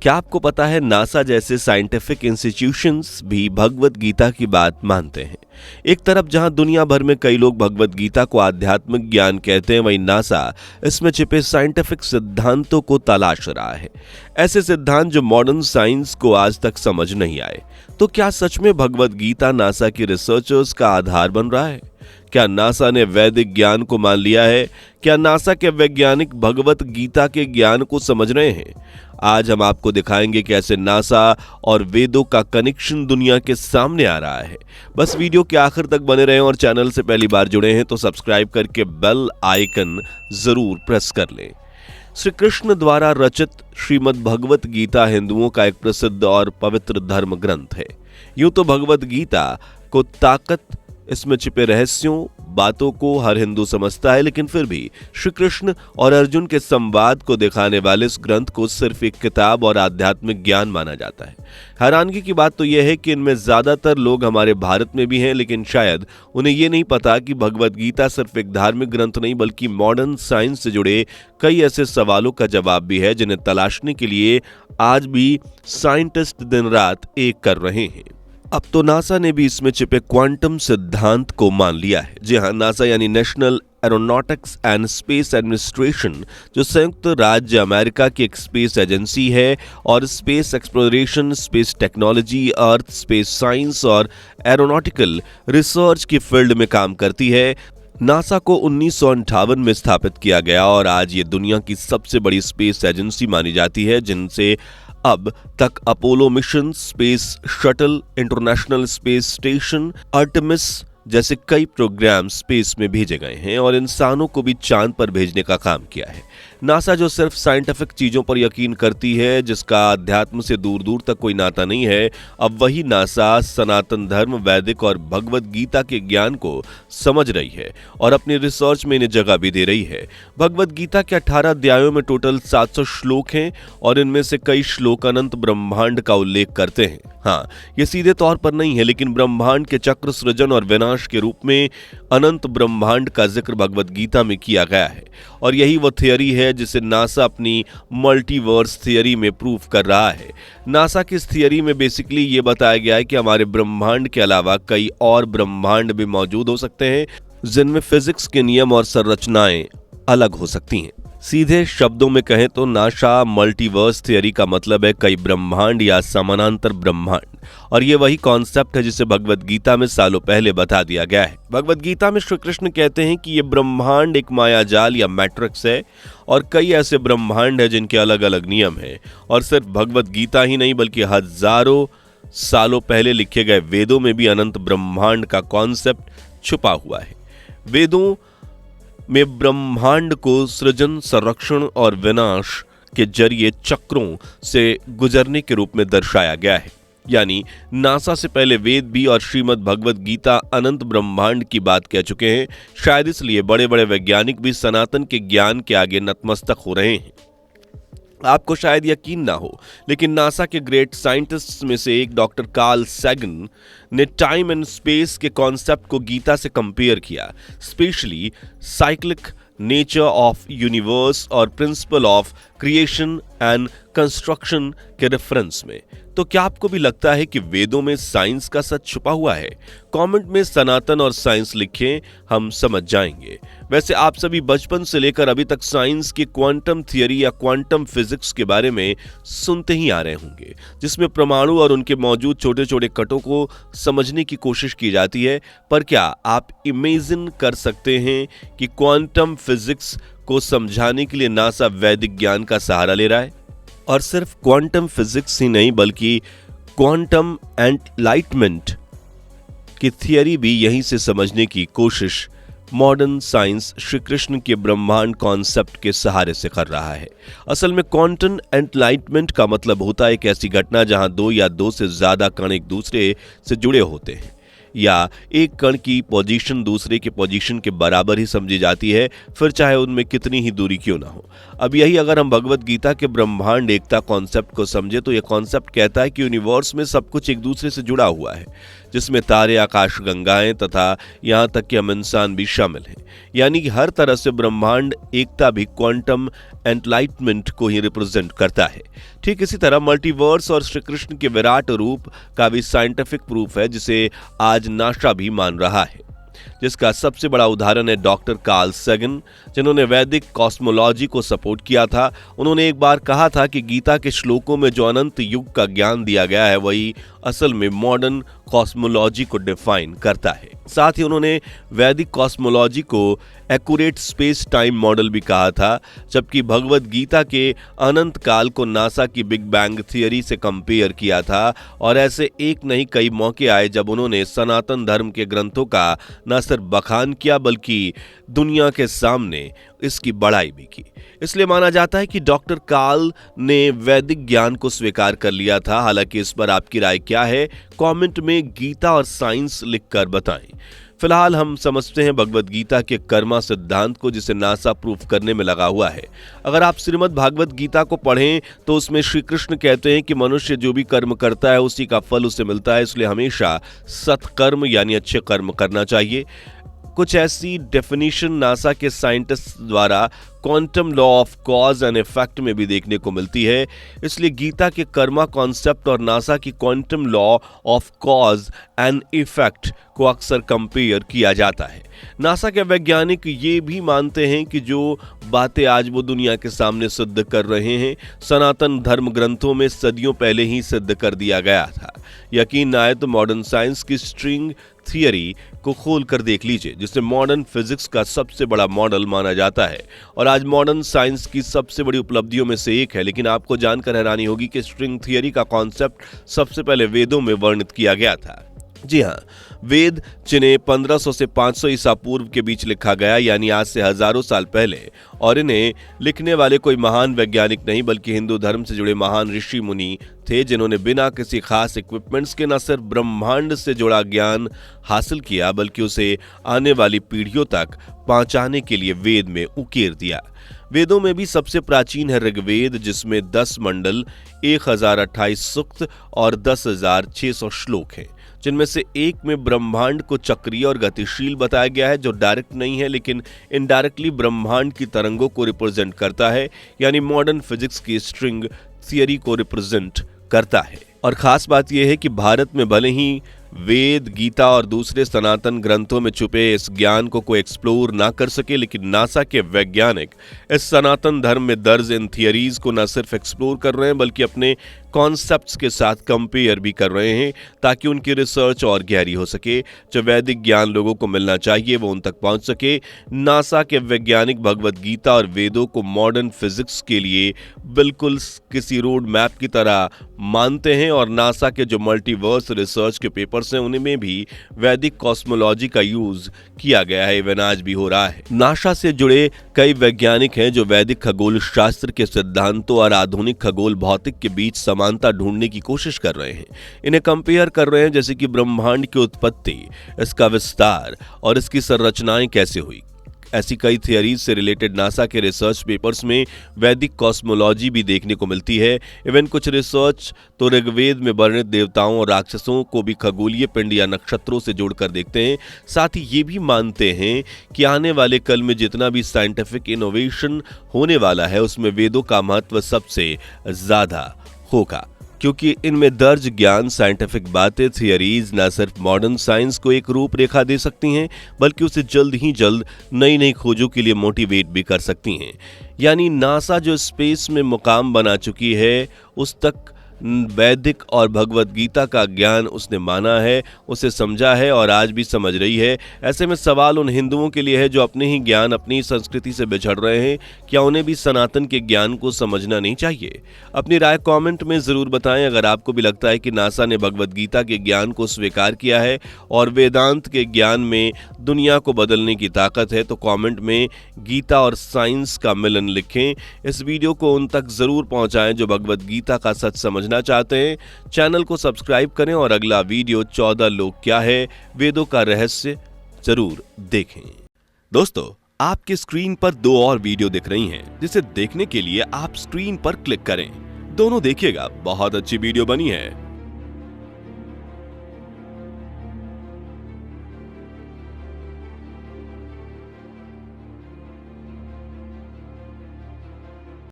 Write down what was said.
क्या आपको पता है नासा जैसे साइंटिफिक इंस्टीट्यूशंस भी भगवत गीता की बात मानते हैं। एक तरफ जहां दुनिया भर में कई लोग भगवत गीता को आध्यात्मिक ज्ञान कहते हैं, वहीं नासा इसमें छिपे साइंटिफिक सिद्धांतों को तलाश रहा है, ऐसे सिद्धांत जो मॉडर्न साइंस को आज तक समझ नहीं आए। तो क्या सच में भगवत गीता नासा के रिसर्चर्स का आधार बन रहा है? क्या नासा ने वैदिक ज्ञान को मान लिया है? क्या नासा के वैज्ञानिक भगवत गीता के ज्ञान को समझ रहे हैं? आज हम आपको दिखाएंगे कैसे नासा और वेदों का कनेक्शन दुनिया के सामने आ रहा है। बस वीडियो के आखिर तक बने रहें और चैनल से पहली बार जुड़े हैं तो सब्सक्राइब करके बेल आइकन जरूर प्रेस कर लें। श्री कृष्ण द्वारा रचित श्रीमद् भगवत गीता हिंदुओं का एक प्रसिद्ध और पवित्र धर्म ग्रंथ है। यूं तो भगवत गीता को ताकत, इसमें छिपे रहस्यों, बातों को हर हिंदू समझता है, लेकिन फिर भी श्री कृष्ण और अर्जुन के संवाद को दिखाने वाले इस ग्रंथ को सिर्फ एक किताब और आध्यात्मिक ज्ञान माना जाता है। हैरानगी की बात तो यह है कि इनमें ज्यादातर लोग हमारे भारत में भी हैं, लेकिन शायद उन्हें यह नहीं पता कि भगवत गीता सिर्फ एक धार्मिक ग्रंथ नहीं बल्कि मॉडर्न साइंस से जुड़े कई ऐसे सवालों का जवाब भी है जिन्हें तलाशने के लिए आज भी साइंटिस्ट दिन रात एक कर रहे हैं। अब तो नासा ने भी इसमें छिपे क्वांटम सिद्धांत को मान लिया है। जी हाँ, नासा यानी national aeronautics and space administration, जो संयुक्त राज्य अमेरिका की एक स्पेस एजेंसी है और स्पेस एक्सप्लोरेशन, स्पेस टेक्नोलॉजी, अर्थ स्पेस साइंस और एरोनॉटिकल रिसर्च की फील्ड में काम करती है। नासा को 1958 में स्थापित किया गया और आज ये दुनिया की सबसे बड़ी स्पेस एजेंसी मानी जाती है, जिनसे अब तक Apollo mission, space shuttle, international space station, Artemis जैसे कई प्रोग्राम स्पेस में भेजे गए हैं और इंसानों को भी चांद पर भेजने का काम किया है। नासा जो सिर्फ साइंटिफिक चीजों पर यकीन करती है, जिसका अध्यात्म से दूर दूर तक कोई नाता नहीं है, अब वही नासा सनातन धर्म, वैदिक और भगवत गीता के ज्ञान को समझ रही है और अपनी रिसर्च में इन्हें जगह भी दे रही है। भगवत गीता के 18 अध्यायों में टोटल 700 श्लोक हैं और इनमें से कई श्लोक अनंत ब्रह्मांड का उल्लेख करते हैं। हाँ, ये सीधे तौर पर नहीं है, लेकिन ब्रह्मांड के चक्र, सृजन और विनाश के रूप में अनंत ब्रह्मांड का जिक्र भगवत गीता में किया गया है और यही वो थियरी है जिसे नासा अपनी मल्टीवर्स थियरी में प्रूव कर रहा है। नासा की इस थियरी में बेसिकली ये बताया गया है कि हमारे ब्रह्मांड के अलावा कई और ब्रह्मांड भी मौजूद हो सकते हैं, जिनमें फिजिक्स के नियम और संरचनाएं अलग हो सकती हैं। सीधे शब्दों में कहें तो नासा मल्टीवर्स थियरी का मतलब है कई ब्रह्मांड या समानांतर ब्रह्मांड, और ये वही कॉन्सेप्ट है जिसे भगवत गीता में सालों पहले बता दिया गया है। भगवत गीता में श्री कृष्ण कहते हैं कि ये ब्रह्मांड एक मायाजाल या मैट्रिक्स है और कई ऐसे ब्रह्मांड है जिनके अलग अलग नियम हैं। और सिर्फ भगवत गीता ही नहीं बल्कि हजारों सालों पहले लिखे गए वेदों में भी अनंत ब्रह्मांड का कॉन्सेप्ट छुपा हुआ है। वेदों में ब्रह्मांड को सृजन, संरक्षण और विनाश के जरिए चक्रों से गुजरने के रूप में दर्शाया गया है। यानी नासा से पहले वेद भी और श्रीमद् भगवत गीता अनंत ब्रह्मांड की बात कह चुके हैं। शायद इसलिए बड़े बड़े वैज्ञानिक भी सनातन के ज्ञान के आगे नतमस्तक हो रहे हैं। आपको शायद यकीन ना हो, लेकिन नासा के ग्रेट साइंटिस्ट्स में से एक डॉक्टर कार्ल सैगन ने टाइम एंड स्पेस के कॉन्सेप्ट को गीता से कंपेयर किया, specially cyclic nature of universe और principle of creation and construction के रेफरेंस में। तो क्या आपको भी लगता है कि वेदों में साइंस का सच छुपा हुआ है? कमेंट में सनातन और साइंस लिखें, हम समझ जाएंगे। वैसे आप सभी बचपन से लेकर अभी तक साइंस की क्वांटम थियरी या क्वांटम फिजिक्स के बारे में सुनते ही आ रहे होंगे, जिसमें परमाणु और उनके मौजूद छोटे छोटे कणों को समझने की कोशिश की जाती है। पर क्या आप इमेजिन कर सकते हैं कि क्वांटम फिजिक्स को समझाने के लिए नासा वैदिक ज्ञान का सहारा ले रहा है? और सिर्फ क्वांटम फिजिक्स ही नहीं बल्कि क्वांटम एनलाइटमेंट की थियरी भी यहीं से समझने की कोशिश मॉडर्न साइंस श्री कृष्ण के ब्रह्मांड कॉन्सेप्ट के सहारे से कर रहा है। असल में क्वांटम एनलाइटमेंट का मतलब होता है एक ऐसी घटना जहां दो या दो से ज्यादा कण एक दूसरे से जुड़े होते हैं या एक कण की पोजीशन दूसरे के पोजीशन के बराबर ही समझी जाती है, फिर चाहे उनमें कितनी ही दूरी क्यों ना हो। अब यही अगर हम भगवत गीता के ब्रह्मांड एकता कॉन्सेप्ट को समझे तो यह कॉन्सेप्ट कहता है कि यूनिवर्स में सब कुछ एक दूसरे से जुड़ा हुआ है, जिसमें तारे, आकाश गंगाएं तथा यहाँ तक कि हम इंसान भी शामिल हैं। यानी कि हर तरह से ब्रह्मांड एकता भी क्वांटम एनलाइटमेंट को ही रिप्रेजेंट करता है। ठीक इसी तरह मल्टीवर्स और श्री कृष्ण के विराट रूप का भी साइंटिफिक प्रूफ है, जिसे आज नासा भी मान रहा है, जिसका सबसे बड़ा उदाहरण है डॉक्टर कार्ल सैगन, जिन्होंने वैदिक कॉस्मोलॉजी को सपोर्ट किया था। उन्होंने एक बार कहा था कि गीता के श्लोकों में जो अनंत युग का ज्ञान दिया गया है वही असल में मॉडर्न कॉस्मोलॉजी को डिफाइन करता है। साथ ही उन्होंने वैदिक कॉस्मोलॉजी को एक्यूरेट स्पेस टाइम मॉडल भी कहा था, जबकि भगवत गीता के अनंत काल को नासा की बिग बैंग थियरी से कंपेयर किया था। और ऐसे एक नहीं कई मौके आए जब उन्होंने सनातन धर्म के ग्रंथों का न सिर्फ बखान किया बल्कि दुनिया के सामने इसकी बड़ाई भी की। इसलिए माना जाता है कि डॉक्टर कार्ल ने वैदिक ज्ञान को स्वीकार कर लिया था। हालांकि इस पर आपकी राय क्या है, कमेंट में गीता और साइंस लिखकर बताएं। फिलहाल हम समझते हैं भगवत गीता के कर्मा सिद्धांत को, जिसे नासा प्रूफ करने में लगा हुआ है। अगर आप श्रीमद् भागवत गीता को पढ़ें तो उसमें श्री कृष्ण कहते हैं कि मनुष्य जो भी कर्म करता है उसी का फल उसे मिलता है, इसलिए हमेशा सत्कर्म यानी अच्छे कर्म करना चाहिए। कुछ ऐसी डेफिनेशन नासा के साइंटिस्ट द्वारा quantum law of cause and effect में भी देखने को मिलती है। इसलिए गीता के कर्मा कॉन्सेप्ट और नासा की quantum law of cause and effect को अक्सर कंपेयर किया जाता है। नासा के वैज्ञानिक ये भी मानते हैं कि जो बातें आज वो दुनिया के सामने सिद्ध कर रहे हैं, सनातन धर्म ग्रंथों में सदियों पहले ही सिद्ध कर दिया गया था। यकीन न आए तो मॉडर्न साइंस की स्ट्रिंग थियरी को खोल कर देख लीजिए, जिसे मॉडर्न फिजिक्स का सबसे बड़ा मॉडल माना जाता है और आज मॉडर्न साइंस की सबसे बड़ी उपलब्धियों में से एक है। लेकिन आपको जानकर हैरानी होगी कि स्ट्रिंग थियरी का कॉन्सेप्ट सबसे पहले वेदों में वर्णित किया गया था। जी हाँ, वेद जिन्हें 1500 से 500 ईसा पूर्व के बीच लिखा गया, यानी आज से हजारों साल पहले, और इन्हें लिखने वाले कोई महान वैज्ञानिक नहीं बल्कि हिंदू धर्म से जुड़े महान ऋषि मुनि थे, जिन्होंने बिना किसी खास इक्विपमेंट्स के न सिर्फ ब्रह्मांड से जुड़ा ज्ञान हासिल किया बल्कि उसे आने वाली पीढ़ियों तक पहुंचाने के लिए वेद में उकेर दिया। वेदों में भी सबसे प्राचीन है ऋग्वेद, जिसमें 10 मंडल, 1028 सूक्त और 10,600 श्लोक हैं, जिनमें से एक में ब्रह्मांड को चक्रीय और गतिशील बताया गया है, जो डायरेक्ट नहीं है लेकिन इनडायरेक्टली ब्रह्मांड की तरंगों को रिप्रेजेंट करता है, यानी मॉडर्न फिजिक्स की स्ट्रिंग थियरी को रिप्रेजेंट करता है। और खास बात यह है कि भारत में भले ही वेद, गीता और दूसरे सनातन ग्रंथों में छुपे इस ज्ञान को कोई एक्सप्लोर ना कर सके, लेकिन नासा के वैज्ञानिक इस सनातन धर्म में दर्ज इन थियरीज को न सिर्फ एक्सप्लोर कर रहे हैं बल्कि अपने कॉन्सेप्ट्स के साथ कंपेयर भी कर रहे हैं, ताकि उनकी रिसर्च और गहरी हो सके। जो वैदिक ज्ञान लोगों को मिलना चाहिए वो उन तक पहुंच सके। नासा के वैज्ञानिक भगवत गीता और वेदों को मॉडर्न फिजिक्स के लिए बिल्कुल किसी रोड मैप की तरह मानते हैं और नासा के जो मल्टीवर्स रिसर्च के पेपर्स हैं उनमें भी वैदिक कॉस्मोलॉजी का यूज किया गया है, इवन आज भी हो रहा है। नासा से जुड़े कई वैज्ञानिक हैं जो वैदिक खगोल शास्त्र के सिद्धांतों और आधुनिक खगोल भौतिक के बीच समानता ढूंढने की कोशिश कर रहे हैं। इन्हें कंपेयर कर रहे हैं, जैसे कि ब्रह्मांड की उत्पत्ति, इसका विस्तार और इसकी संरचनाएं कैसे हुई। ऐसी कई थियरीज से रिलेटेड नासा के रिसर्च पेपर्स में वैदिक कॉस्मोलॉजी भी देखने को मिलती है। इवन कुछ रिसर्च तो ऋग्वेद में वर्णित देवताओं और राक्षसों को भी खगोलीय पिंड या नक्षत्रों से जोड़कर देखते हैं। साथ ही ये भी मानते हैं कि आने वाले कल में जितना भी साइंटिफिक इनोवेशन होने वाला है उसमें वेदों का महत्व सबसे ज्यादा होगा, क्योंकि इनमें दर्ज ज्ञान, साइंटिफिक बातें, थियरीज न सिर्फ मॉडर्न साइंस को एक रूपरेखा दे सकती हैं बल्कि उसे जल्द ही जल्द नई नई खोजों के लिए मोटिवेट भी कर सकती हैं। यानी नासा जो स्पेस में मुकाम बना चुकी है उस तक वैदिक और भगवत गीता का ज्ञान उसने माना है, उसे समझा है और आज भी समझ रही है। ऐसे में सवाल उन हिंदुओं के लिए है जो अपने ही ज्ञान, अपनी संस्कृति से बिछड़ रहे हैं, क्या उन्हें भी सनातन के ज्ञान को समझना नहीं चाहिए? अपनी राय कमेंट में जरूर बताएं। अगर आपको भी लगता है कि नासा ने भगवत गीता के ज्ञान को स्वीकार किया है और वेदांत के ज्ञान में दुनिया को बदलने की ताकत है, तो कमेंट में गीता और साइंस का मिलन लिखें। इस वीडियो को उन तक जरूर पहुंचाएं जो भगवत गीता का सच समझना चाहते हैं। चैनल को सब्सक्राइब करें और अगला वीडियो 14 लोग क्या है, वेदों का रहस्य जरूर देखें। दोस्तों, आपके स्क्रीन पर दो और वीडियो दिख रही हैं, जिसे देखने के लिए आप स्क्रीन पर क्लिक करें। दोनों देखिएगा, बहुत अच्छी वीडियो बनी है।